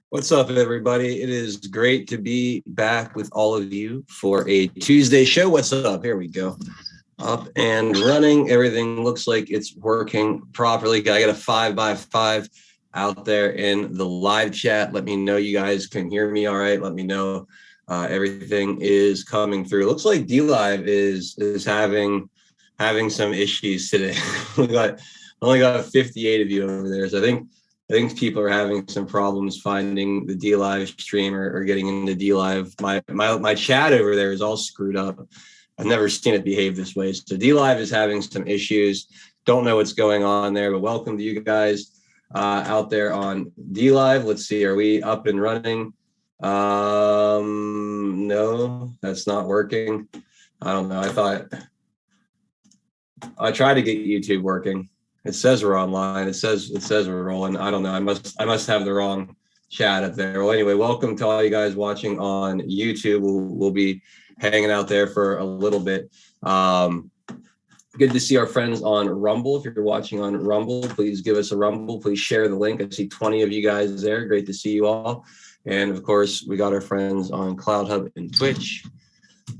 What's up, everybody? It is great to be back with all of you for a Tuesday show. What's up? Here we go. Up and running. Everything looks like it's working properly. I got a 5x5 out there in the live chat. Let me know you guys can hear me all right. Let me know everything is coming through. Looks like DLive is having some issues today. only got 58 of you over there. So I think people are having some problems finding the DLive stream or getting into DLive. My chat over there is all screwed up. I've never seen it behave this way. So DLive is having some issues. Don't know what's going on there, but welcome to you guys out there on DLive. Let's see, are we up and running? No, that's not working. I don't know. I tried to get YouTube working. It says we're online. It says we're rolling. I don't know. I must have the wrong chat up there. Well, anyway, welcome to all you guys watching on YouTube. We'll be hanging out there for a little bit. Good to see our friends on Rumble. If you're watching on Rumble, please give us a Rumble. Please share the link. I see 20 of you guys there. Great to see you all. And of course, we got our friends on Cloud Hub and Twitch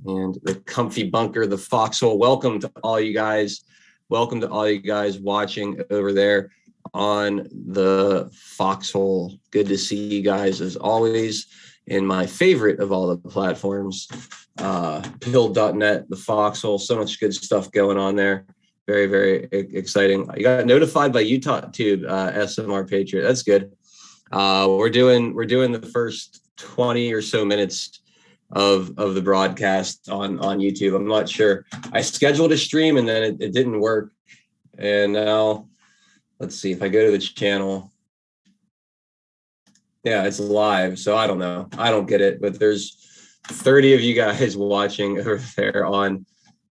and the Comfy Bunker, the Foxhole. Welcome to all you guys. Welcome to all you guys watching over there on the Foxhole. Good to see you guys as always. And my favorite of all the platforms, pill.net, the Foxhole. So much good stuff going on there. Very, very exciting. You got notified by YouTube, SMR Patriot. That's good. We're doing the first 20 or so minutes of the broadcast on YouTube. I'm not sure. I scheduled a stream and then it didn't work. And now let's see if I go to the channel. Yeah, it's live. So I don't know. I don't get it, but there's 30 of you guys watching over there on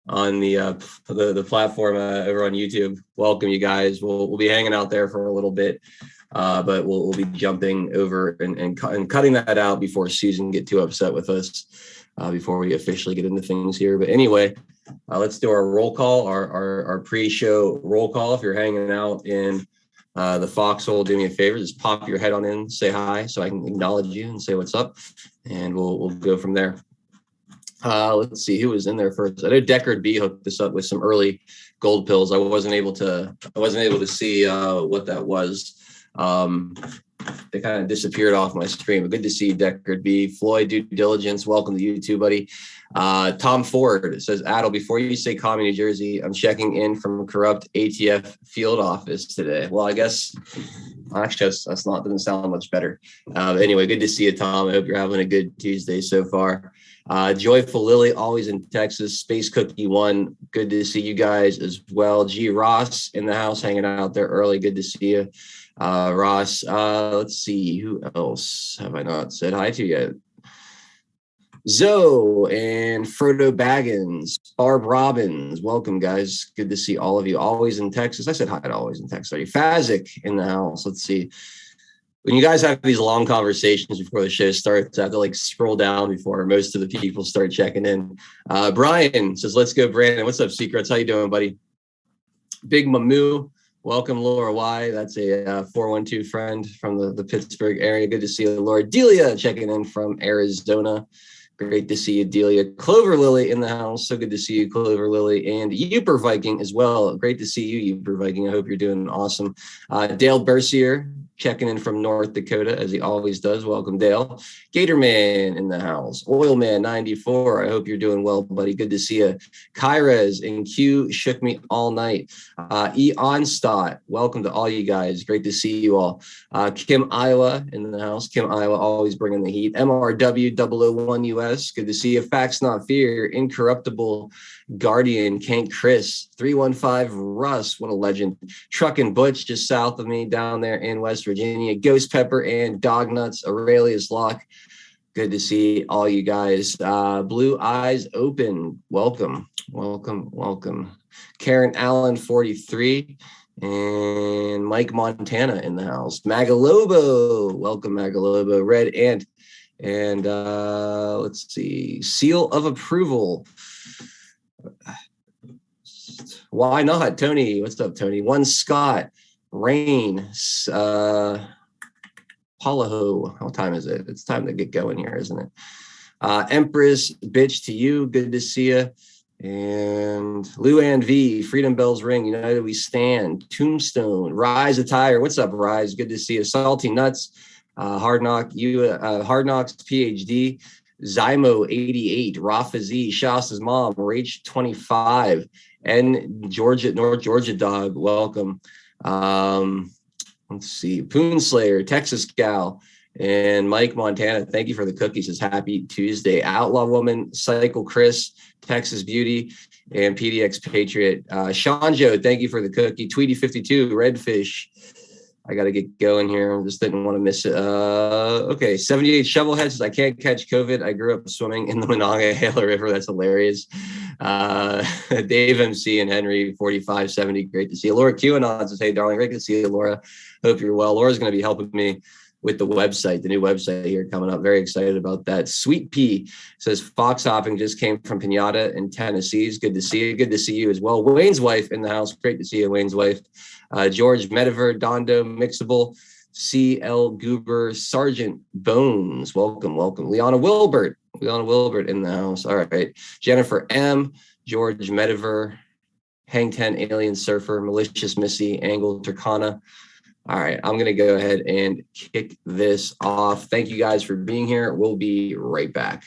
the platform over on YouTube. Welcome, you guys. We'll be hanging out there for a little bit. But we'll be jumping over and cutting that out before Susan get too upset with us before we officially get into things here. But anyway, let's do our roll call, our pre-show roll call. If you're hanging out in the Foxhole, do me a favor, just pop your head on in, say hi so I can acknowledge you and say what's up, and we'll go from there. Let's see who was in there first. I know Deckard B hooked us up with some early gold pills. I wasn't able to see what that was. They kind of disappeared off my stream, but good to see you, Deckard B. Floyd, due diligence. Welcome to you too, buddy. Tom Ford says, Adel, before you say Commie, New Jersey, I'm checking in from a corrupt ATF field office today. Well, I guess actually doesn't sound much better. Anyway, good to see you, Tom. I hope you're having a good Tuesday so far. Joyful Lily, always in Texas. Space Cookie 1, good to see you guys as well. G. Ross in the house, hanging out there early. Good to see you. Ross, let's see, who else have I not said hi to yet? Zoe and Frodo Baggins, Barb Robbins, welcome, guys. Good to see all of you. Always in Texas. I said hi to Always in Texas. Are you Fazik in the house? Let's see. When you guys have these long conversations before the show starts, I have to like scroll down before most of the people start checking in. Brian says, let's go, Brandon. What's up, Secrets? How you doing, buddy? Big Mamu. Welcome, Laura Y. That's a 412 friend from the Pittsburgh area. Good to see you, Laura. Delia checking in from Arizona. Great to see you, Delia. Clover Lily in the house. So good to see you, Clover Lily. And Uper Viking as well. Great to see you, Uper Viking. I hope you're doing awesome. Dale Bercier checking in from North Dakota, as he always does. Welcome, Dale. Gatorman in the house. Oilman 94. I hope you're doing well, buddy. Good to see you. Kyra's and Q shook me all night. E. Onstott. Welcome to all you guys. Great to see you all. Kim Iowa in the house. Kim Iowa always bringing the heat. MRW 001 US. Good to see you. Facts Not Fear. Incorruptible Guardian. Kank Chris. 315 Russ. What a legend. Truck and Butch just south of me down there in West Virginia. Ghost Pepper and Dog Nuts. Aurelius Locke. Good to see all you guys. Blue Eyes Open. Welcome. Karen Allen 43 and Mike Montana in the house. Magalobo. Welcome, Magalobo. Red Ant. And let's see. Seal of Approval. Why not? Tony. What's up, Tony? One Scott. Rain. Palaho. What time is it? It's time to get going here, isn't it? Empress, bitch to you. Good to see you. And Luann V, Freedom Bells Ring, United We Stand, Tombstone, Rise Attire. What's up, Rise? Good to see you. Salty Nuts, Hard Knocks PhD, Zymo 88, Rafa Z, Shasta's mom, Rach 25, and North Georgia Dog. Welcome. Let's see, Poon Slayer, Texas Gal, and Mike Montana. Thank you for the cookies. It's happy Tuesday. Outlaw Woman, Cycle Chris, Texas Beauty, and PDX Patriot. Shanjo, thank you for the cookie. Tweety 52, Redfish. I got to get going here. I just didn't want to miss it. Okay, 78 Shovelhead says, I can't catch COVID. I grew up swimming in the Monongahela River. That's hilarious. Dave MC and Henry 4570. Great to see you. Laura QAnon says, hey, darling, great to see you, Laura. Hope you're well. Laura's going to be helping me with the website, the new website here coming up. Very excited about that. Sweet Pea says, fox hopping just came from Pinata in Tennessee. It's good to see you. Good to see you as well. Wayne's wife in the house. Great to see you, Wayne's wife. George Mediver, Dondo, Mixable, CL Goober, Sergeant Bones. Welcome, welcome. Liana Wilbert in the house. All right. Jennifer M, George Mediver, Hang 10, Alien Surfer, Malicious Missy, Angle Turkana. All right, I'm going to go ahead and kick this off. Thank you guys for being here. We'll be right back.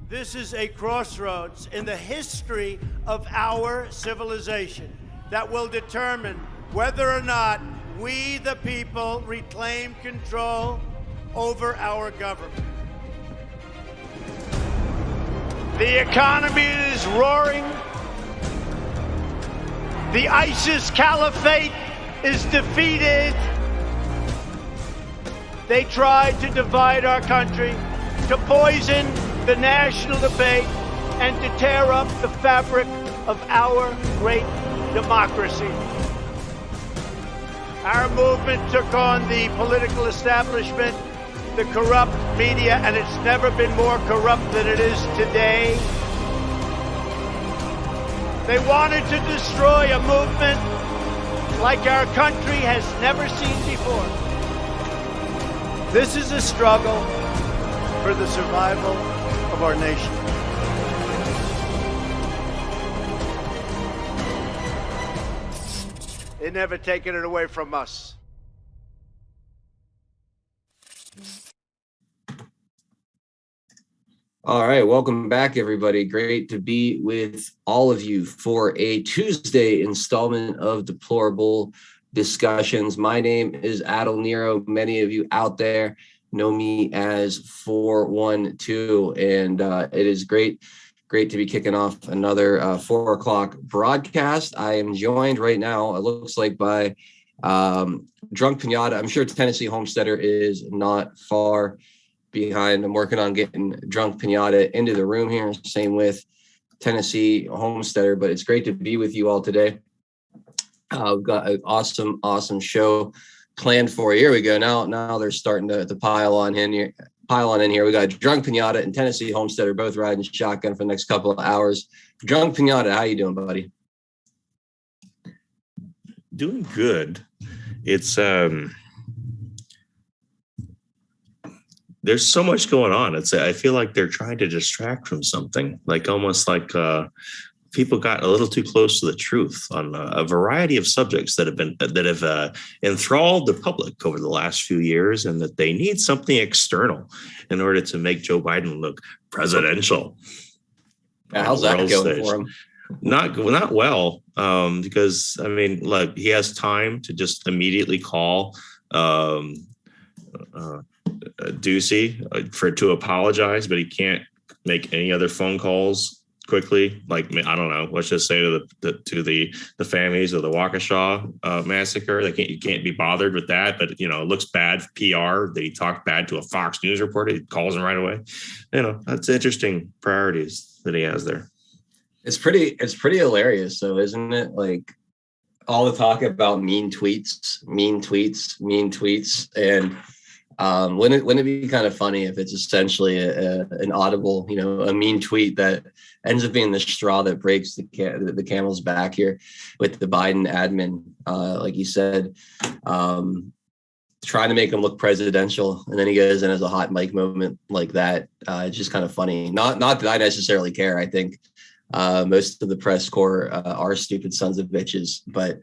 This is a crossroads in the history of our civilization that will determine whether or not we, the people, reclaim control over our government. The economy is roaring. The ISIS caliphate is defeated. They tried to divide our country, to poison the national debate, and to tear up the fabric of our great democracy. Our movement took on the political establishment, the corrupt media, and it's never been more corrupt than it is today. They wanted to destroy a movement like our country has never seen before. This is a struggle for the survival of our nation. They're never taking it away from us. All right, welcome back, everybody. Great to be with all of you for a Tuesday installment of Deplorable Discussions. My name is Adel Nero. Many of you out there know me as 412, and it is great to be kicking off another 4 o'clock broadcast. I am joined right now, it looks like, by Drunk Pinata. I'm sure Tennessee Homesteader is not far behind. I'm working on getting Drunk Pinata into the room here. Same with Tennessee Homesteader, but it's great to be with you all today. We've got an awesome show planned for you. Here we go. Now they're starting to pile on in here. We got Drunk Pinata and Tennessee Homesteader both riding shotgun for the next couple of hours. Drunk Pinata, how you doing, buddy? Doing good. It's there's so much going on. I feel like they're trying to distract from something, like almost like people got a little too close to the truth on a variety of subjects that have enthralled the public over the last few years, and that they need something external in order to make Joe Biden look presidential. Yeah, how's that going for him? Not well, because I mean, look, he has time to just immediately call Ducey to apologize, but he can't make any other phone calls quickly. Like, I don't know, let's just say to the families of the Waukesha massacre, you can't be bothered with that. But it looks bad PR that he talked bad to a Fox News reporter. He calls him right away. That's interesting priorities that he has there. It's pretty hilarious, though, isn't it? Like, all the talk about mean tweets, and wouldn't it be kind of funny if it's essentially an audible, a mean tweet that ends up being the straw that breaks the camel's back here with the Biden admin, like you said. trying to make him look presidential, and then he goes in as a hot mic moment like that. It's just kind of funny. Not that I necessarily care. I think most of the press corps are stupid sons of bitches, but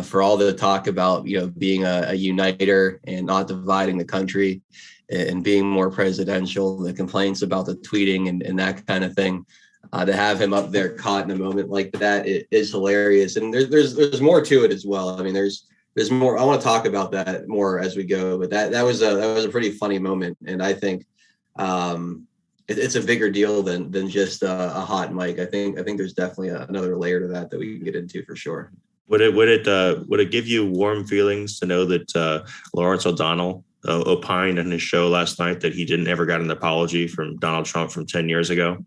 for all the talk about, you know, being a uniter and not dividing the country and being more presidential, the complaints about the tweeting and that kind of thing, to have him up there caught in a moment like that, it is hilarious. And there's more to it as well. I mean, there's more. I want to talk about that more as we go, but that was a pretty funny moment, and I think it's a bigger deal than just a hot mic. I think there's definitely another layer to that we can get into for sure. Would it give you warm feelings to know that Lawrence O'Donnell opined in his show last night that he didn't ever got an apology from Donald Trump from 10 years ago?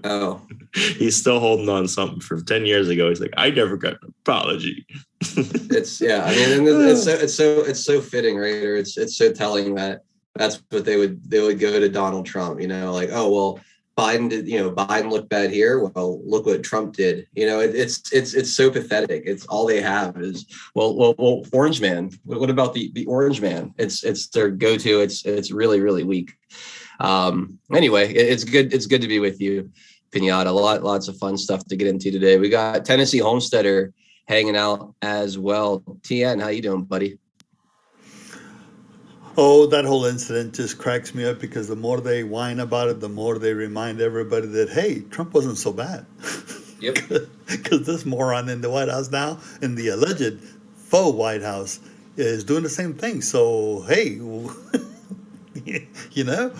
Oh, he's still holding on something from 10 years ago. He's like, I never got an apology. It's I mean, it's so fitting, right? Or it's so telling that that's what they would go to Donald Trump, you know, like, oh, well, Biden did, you know, Biden looked bad here. Well, look what Trump did. You know, it's so pathetic. It's all they have is, well, Orange Man. What about the Orange Man? It's their go-to. It's really, really weak. Anyway, it's good to be with you, Pinata. Lots of fun stuff to get into today. We got Tennessee Homesteader hanging out as well. TN, how you doing, buddy? Oh, that whole incident just cracks me up because the more they whine about it, the more they remind everybody that, hey, Trump wasn't so bad. Yep. Because this moron in the White House now, in the alleged faux White House, is doing the same thing. So, hey, you know,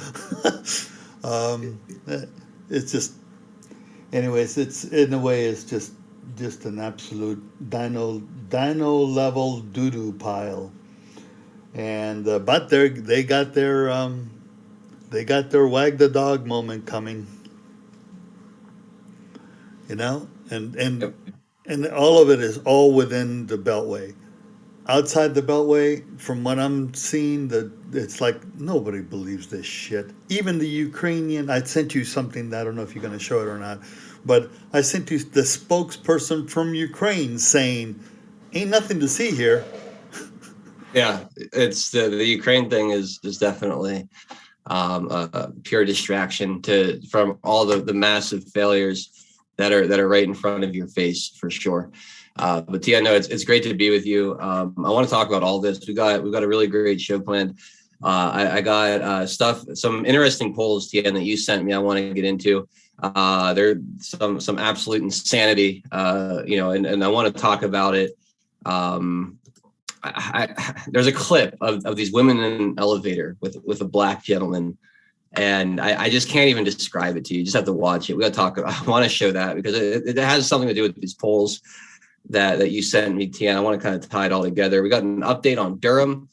it's just, anyways, it's in a way, it's just an absolute dino level doo-doo pile. And but they got their wag the dog moment coming, you know, and all of it is all within the Beltway. Outside the Beltway, from what I'm seeing, it's like nobody believes this shit. Even the Ukrainian, I sent you something, I don't know if you're going to show it or not, but I sent you the spokesperson from Ukraine saying, ain't nothing to see here. Yeah, it's the Ukraine thing is definitely a pure distraction from all the massive failures that are right in front of your face for sure. But yeah, no, it's great to be with you. I want to talk about all this. We've got a really great show planned. I got some interesting polls, Tian, that you sent me. I want to get into. There's some absolute insanity, you know, and I want to talk about it. There's a clip of these women in an elevator with a black gentleman, and I just can't even describe it to you. You just have to watch it. We got to talk. I want to show that because it has something to do with these polls that you sent me, Tian. I want to kind of tie it all together. We got an update on Durham,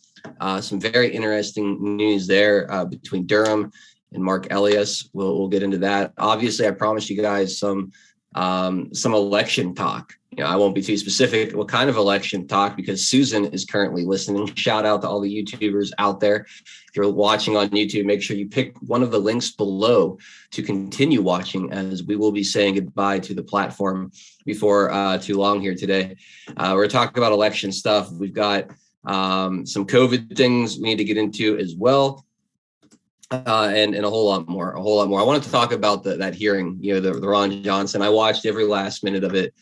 some very interesting news there between Durham and Mark Elias. We'll get into that. Obviously, I promised you guys some election talk. You know, I won't be too specific what kind of election talk because Susan is currently listening. Shout out to all the YouTubers out there. If you're watching on YouTube, make sure you pick one of the links below to continue watching, as we will be saying goodbye to the platform before too long here today. We're talking about election stuff. We've got some COVID things we need to get into as well. And a whole lot more. I wanted to talk about that hearing, you know, the Ron Johnson. I watched every last minute of it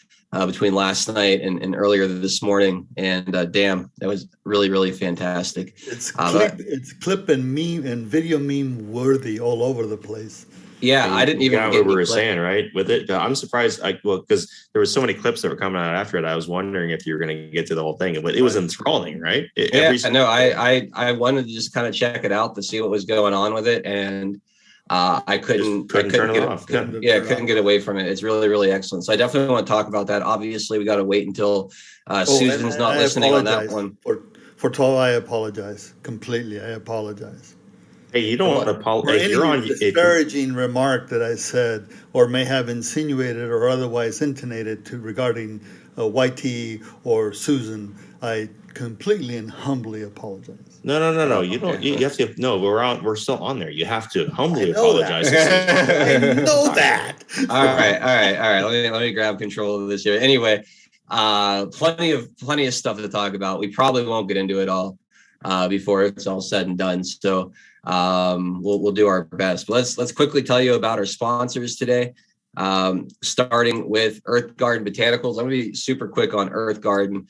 between last night and earlier this morning. And damn, that was really, really fantastic. It's clip and meme and video meme worthy all over the place. Yeah, I didn't even get what we were saying, right? With it, I'm surprised. Because there were so many clips that were coming out after it. I was wondering if you were going to get to the whole thing, but it was enthralling, right? I wanted to just kind of check it out to see what was going on with it, and I couldn't turn it off. Couldn't get away from it. It's really, really excellent. So I definitely want to talk about that. Obviously, we got to wait until Susan's not listening on that one. For Tall, I apologize completely. I apologize. Hey, you don't want to apologize. You're on disparaging remark that I said, or may have insinuated or otherwise intonated regarding YT or Susan. I completely and humbly apologize. No. You don't. You have to. No, we're still on there. You have to humbly apologize. I know that. All right. Let me grab control of this here. Anyway, Plenty of stuff to talk about. We probably won't get into it all before it's all said and done. So we'll do our best. But let's quickly tell you about our sponsors today. Starting with Earth Garden Botanicals. I'm going to be super quick on Earth Garden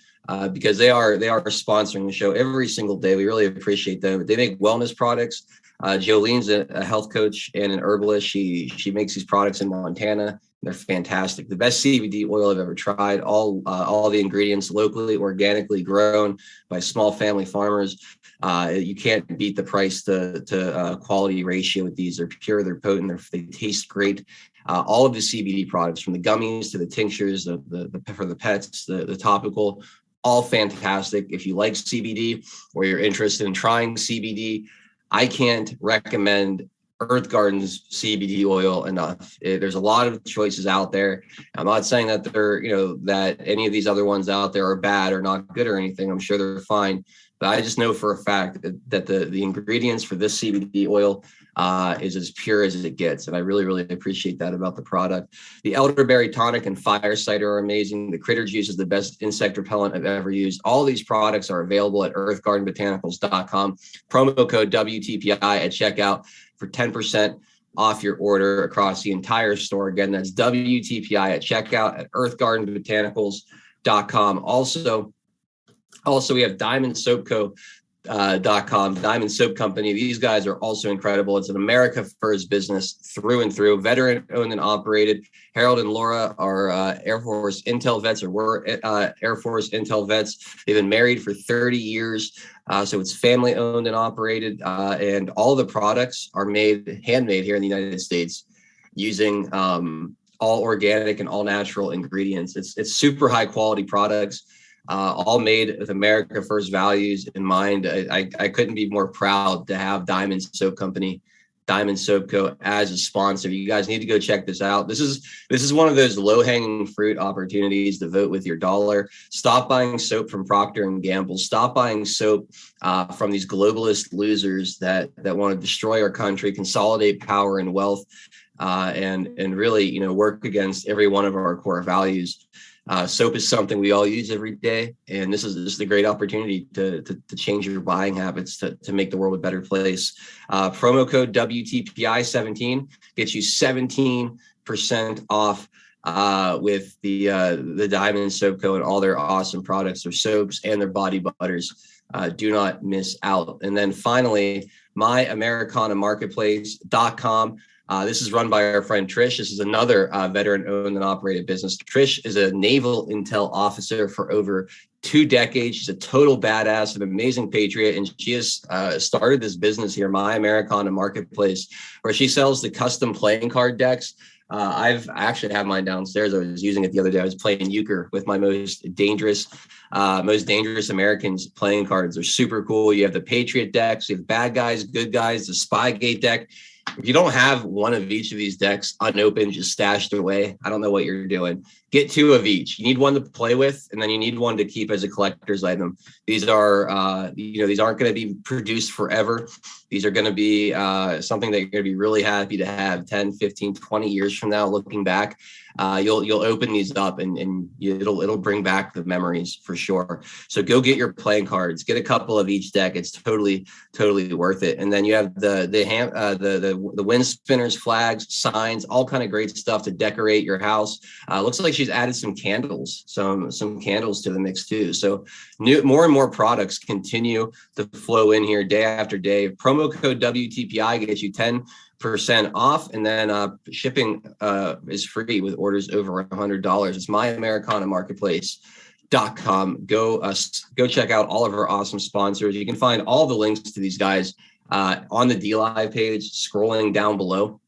because they are sponsoring the show every single day. We really appreciate them. They make wellness products. Jolene's a health coach and an herbalist. She makes these products in Montana. They're fantastic. The best CBD oil I've ever tried. All the ingredients locally, organically grown by small family farmers. You can't beat the price to quality ratio with these. They're pure, they're potent, they taste great. All of the CBD products, from the gummies to the tinctures, the for the pets, the topical, all fantastic. If you like CBD or you're interested in trying CBD, I can't recommend Earth Garden's CBD oil enough. There's a lot of choices out there. I'm not saying that that any of these other ones out there are bad or not good or anything. I'm sure they're fine, but I just know for a fact that the ingredients for this CBD oil is as pure as it gets. And I really, really appreciate that about the product. The elderberry tonic and fire cider are amazing. The critter juice is the best insect repellent I've ever used. All these products are available at earthgardenbotanicals.com. Promo code WTPI at checkout for 10% off your order across the entire store. Again, that's WTPI at checkout at earthgardenbotanicals.com. Also, we have Diamond Soap Co. .com, Diamond Soap Company. These guys are also incredible. It's an America First business through and through, veteran owned and operated. Harold and Laura are Air Force Intel vets, or were Air Force Intel vets. They've been married for 30 years. So it's family owned and operated. And all the products are handmade here in the United States using all organic and all natural ingredients. It's super high quality products. All made with America First values in mind. I couldn't be more proud to have Diamond Soap Company, Diamond Soap Co. as a sponsor. You guys need to go check this out. This is one of those low-hanging fruit opportunities to vote with your dollar. Stop buying soap from Procter & Gamble. Stop buying soap from these globalist losers that want to destroy our country, consolidate power and wealth, and really work against every one of our core values. Soap is something we all use every day, and this is a great opportunity to change your buying habits to make the world a better place. Promo code WTPI17 gets you 17% off with the Diamond Soap Co. and all their awesome products, their soaps and their body butters. Do not miss out. And then finally, myamericanamarketplace.com. This is run by our friend Trish. This is another veteran-owned and operated business. Trish is a naval intel officer for over 2 decades. She's a total badass, an amazing patriot, and she has started this business here, My Americana Marketplace, where she sells the custom playing card decks. I've actually have mine downstairs. I was using it the other day. I was playing euchre with my most dangerous Americans playing cards. They're super cool. You have the Patriot decks, you have bad guys, good guys, the Spygate deck. If you don't have one of each of these decks unopened, just stashed away, I don't know what you're doing. Get 2 of each. You need one to play with, and then you need one to keep as a collector's item. These are, these aren't going to be produced forever. These are going to be something that you're going to be really happy to have 10, 15, 20 years from now, looking back. You'll open these up and it'll bring back the memories for sure. So go get your playing cards, get a couple of each deck. It's totally worth it. And then you have the wind spinners, flags, signs, all kind of great stuff to decorate your house. Looks like she's added some candles, some candles to the mix too. So more and more products continue to flow in here day after day. Promo code WTPI gets you 10% off, and then shipping is free with orders over $100. It's myamericanamarketplace.com. Go check out all of our awesome sponsors. You can find all the links to these guys on the DLive page. Scrolling down below,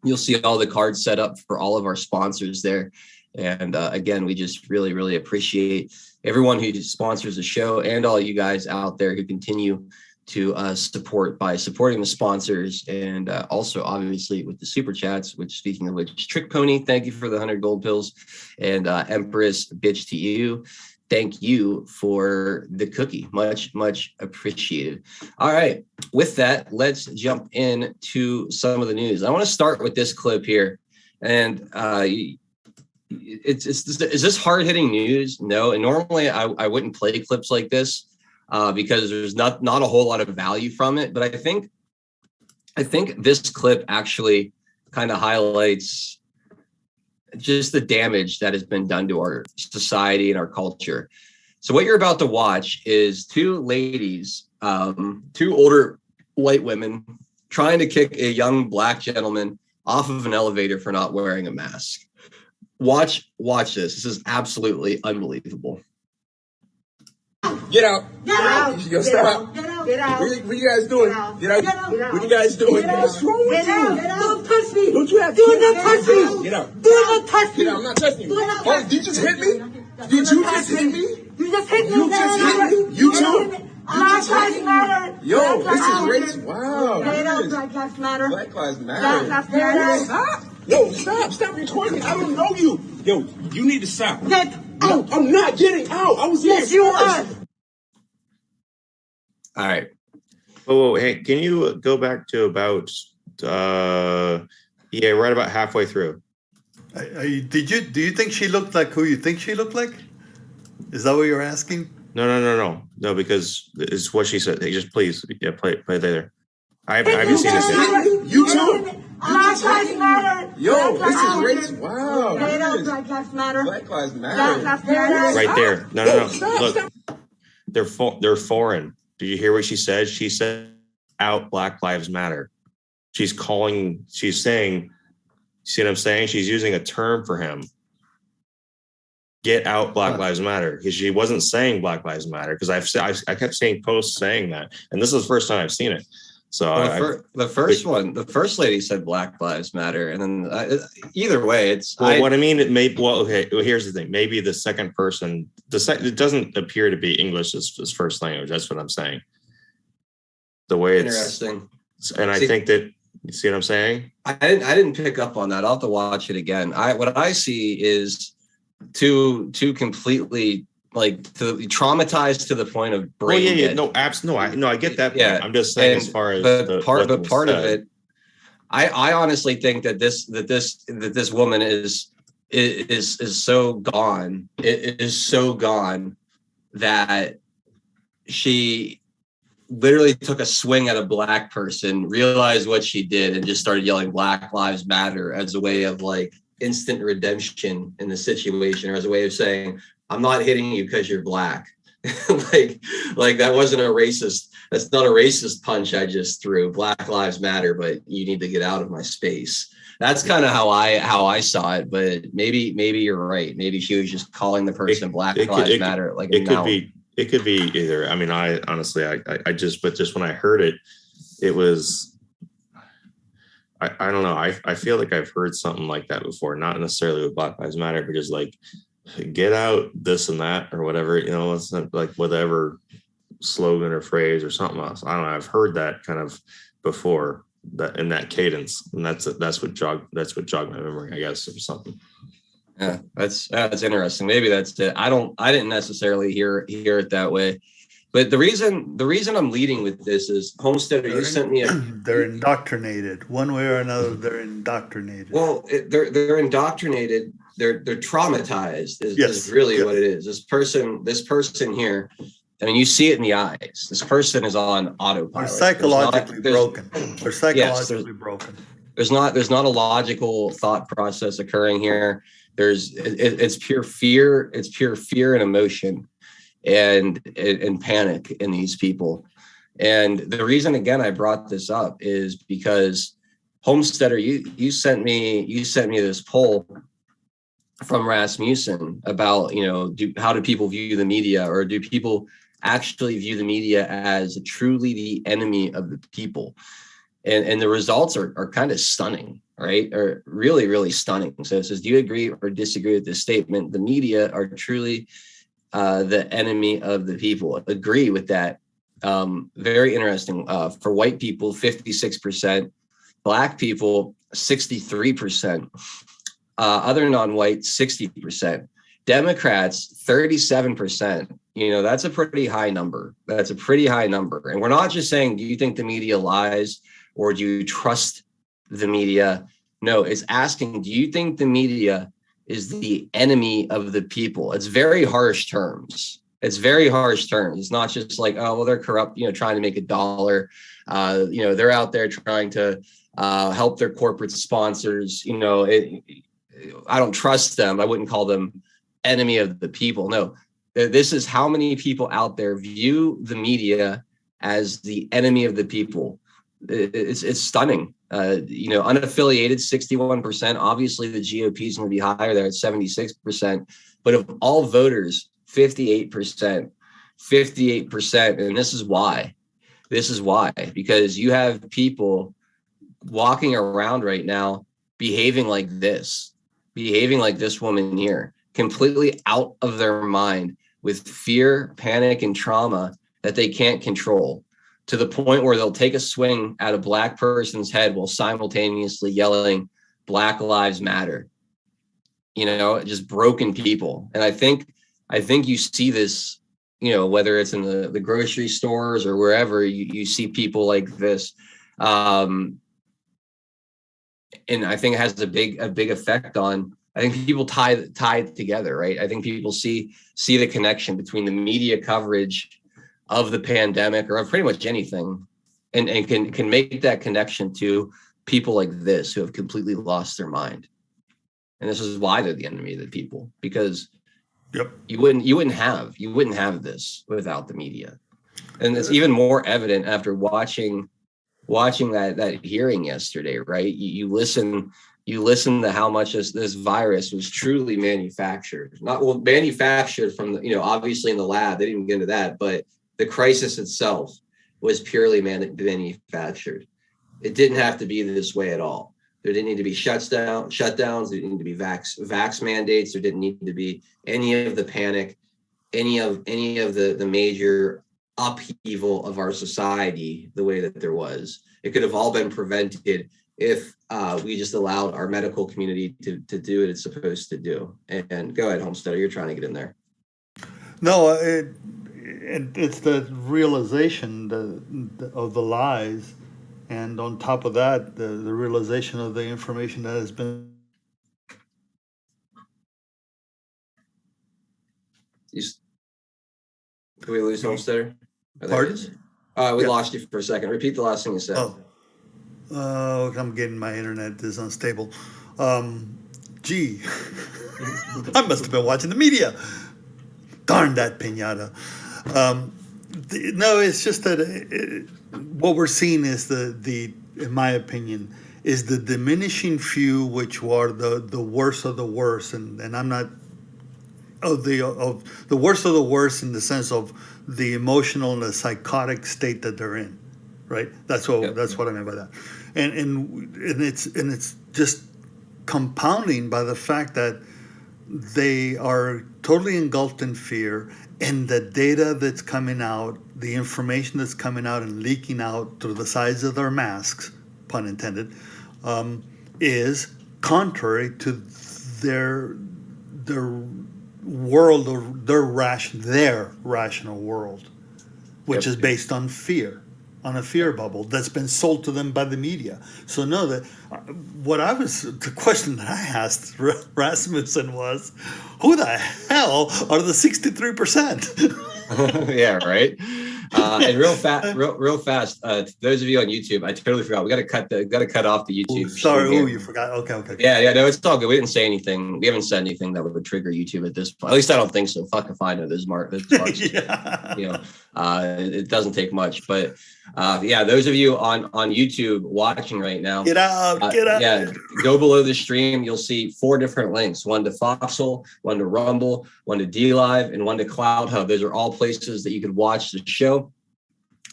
you'll see all the cards set up for all of our sponsors there. And again, we just really, really appreciate everyone who sponsors the show and all you guys out there who continue to support by supporting the sponsors, and also obviously with the super chats, which, speaking of which, Trick Pony, thank you for the 100 gold pills, and Empress Bitch to you, thank you for the cookie. Much appreciated. All right, with that, let's jump into some of the news. I want to start with this clip here, and is this hard hitting news? No. And normally I wouldn't play clips like this because there's not a whole lot of value from it. But I think this clip actually kind of highlights just the damage that has been done to our society and our culture. So what you're about to watch is two ladies, two older white women trying to kick a young black gentleman off of an elevator for not wearing a mask. Watch this. This is absolutely unbelievable. Get out. Get out. Yo, stop. Get out. Get out. What you guys doing? Get out. Get out. What you guys doing? Get out. What's wrong with Get out. you? Don't touch me. Don't you have Do not touch me. Get out. Do not touch me. Get out. I'm not touching you. Do not Oh, touch did you just hit me? Did you just hit me? You just hit me. You just hit me? You too? Black Lives Matter. Yo, Black this is Lives racist. Wow. Get out. this is- Black Lives Matter. Black Lives Black Matter. Lives Matter. Stop. Yo, stop recording me. I don't know you. Yo, you need to stop. Get out. I'm not getting out. I was Yes, here you first. are. All right. Oh, hey, can you go back to about right about halfway through? Do you think she looked like who you think she looked like? Is that what you're asking? No, because it's what she said. Hey, just please, play there. I haven't seen this yet. You too? Black Lives Matter. Yo, Black this is Lives racist. Wow. Get out. this is- Black Lives Matter. Black Lives Black Matter. Lives Matter. Right there. No. Stop, Look, stop. they're foreign. Did you hear what she said? She said, "Out Black Lives Matter." She's saying, see what I'm saying? She's using a term for him. Get out Black Lives Matter, because she wasn't saying Black Lives Matter, because I kept seeing posts saying that, and this is the first time I've seen it. So The first lady said Black Lives Matter, and then either way, it's what I mean. It may okay. Well, here's the thing. Maybe the second person, it doesn't appear to be English as first language. That's what I'm saying. The way it's interesting, and I think that you see what I'm saying. I didn't pick up on that. I'll have to watch it again. What I see is two completely traumatized to the point of brain. I get that. Yeah, I'm just saying, as far as part of it, I honestly think that this woman is so gone. It is so gone that she literally took a swing at a black person, realized what she did, and just started yelling Black Lives Matter as a way of instant redemption in the situation, or as a way of saying, I'm not hitting you because you're black. like that wasn't a racist. That's not a racist punch I just threw. Black Lives Matter, but you need to get out of my space. That's kind of how I saw it. But maybe you're right. Maybe she was just calling the person Black Lives Matter. It could be either. I mean, I honestly, but just when I heard it, it was. I don't know. I feel like I've heard something like that before, not necessarily with Black Lives Matter, but just get out this and that or whatever, it's not whatever slogan or phrase or something else. I don't know. I've heard that kind of before, that in that cadence, and that's what jogged my memory, I guess, or something. Yeah, that's interesting. Maybe that's it. I didn't necessarily hear it that way. But the reason I'm leading with this is, Homesteader, you sent me they're indoctrinated one way or another. They're indoctrinated. Well, they're indoctrinated. They're traumatized. Is really what it is. This person here. I mean, you see it in the eyes. This person is on autopilot. They're psychologically broken. They're psychologically broken. There's not a logical thought process occurring here. It's pure fear. It's pure fear and emotion. And panic in these people. And the reason, again, I brought this up is because, Homesteader, you sent me this poll from Rasmussen about, how do people view the media, or do people actually view the media as truly the enemy of the people? And the results are kind of stunning, right? Or really, really stunning. So it says, do you agree or disagree with this statement? The media are truly the enemy of the people. Agree with that. Very interesting. For white people, 56%, black people, 63%, other non-white, 60%, Democrats, 37%. That's a pretty high number. And we're not just saying, do you think the media lies, or do you trust the media? No, it's asking, do you think the media is the enemy of the people. It's very harsh terms. It's very harsh terms. It's not just like, oh, well, they're corrupt, trying to make a dollar. They're out there trying to help their corporate sponsors. I don't trust them. I wouldn't call them enemy of the people. No, this is how many people out there view the media as the enemy of the people. It's stunning. Unaffiliated 61%. Obviously, the GOP is going to be higher there at 76%. But of all voters, 58%. And this is why. Because you have people walking around right now behaving like this woman here, completely out of their mind with fear, panic, and trauma that they can't control, to the point where they'll take a swing at a black person's head while simultaneously yelling Black Lives Matter. Just broken people. And I think you see this, whether it's in the grocery stores or wherever, you see people like this. And I think it has a big effect on, I think people tie it together, right? I think people see the connection between the media coverage of the pandemic or of pretty much anything, and can make that connection to people like this who have completely lost their mind. And this is why they're the enemy of the people, because you wouldn't have this without the media. And it's even more evident after watching that hearing yesterday, right? You listen to how much this virus was truly manufactured. Manufactured from obviously in the lab. They didn't get into that, but the crisis itself was purely manufactured. It didn't have to be this way at all. There didn't need to be shutdowns. There didn't need to be vax mandates. There didn't need to be any of the panic, any of the major upheaval of our society the way that there was. It could have all been prevented if we just allowed our medical community to do what it's supposed to do. And go ahead, Homesteader, you're trying to get in there. No, it's the realization of the lies, and on top of that, the realization of the information that has been. Did we lose Homesteader? Pardon? We lost you for a second. Repeat the last thing you said. I'm getting my internet is unstable. Gee, I must have been watching the media. Darn that pinata. No, it's just that what we're seeing is the in my opinion, is the diminishing few, which are the worst of the worst, and I'm not of the worst of the worst in the sense of the emotional and the psychotic state that they're in, right? That's what I mean by that, and it's just compounding by the fact that they are totally engulfed in fear, and the data that's coming out, the information that's coming out and leaking out through the sides of their masks, pun intended, is contrary to their world, or their rational world, which is based on fear, on a fear bubble that's been sold to them by the media. So no, the question that I asked Rasmussen was, who the hell are the 63%? Yeah, right. And real fast. Those of you on YouTube, I totally forgot. We got to cut off the YouTube. Sorry, you forgot. Okay. Yeah. No, it's all good. We didn't say anything. We haven't said anything that would trigger YouTube at this point. At least I don't think so. Fuck if I know. There's marks. Yeah. It doesn't take much, but those of you on YouTube watching right now, get out. Yeah, go below the stream. You'll see 4 different links: one to Foxhole, one to Rumble, one to DLive, and one to Cloud Hub. Those are all places that you could watch the show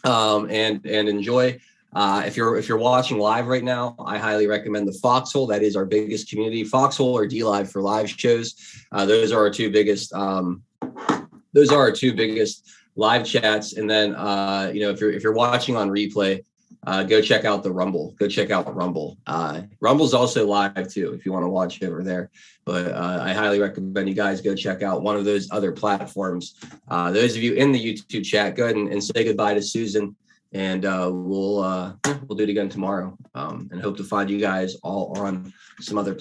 and enjoy. If you're watching live right now, I highly recommend the Foxhole. That is our biggest community. Foxhole or DLive for live shows. Those are our two biggest. Live chats. And then if you're watching on replay, go check out the Rumble. Go check out Rumble. Rumble's also live too if you want to watch over there. But I highly recommend you guys go check out one of those other platforms. Those of you in the YouTube chat, go ahead and say goodbye to Susan, and we'll do it again tomorrow. And hope to find you guys all on some other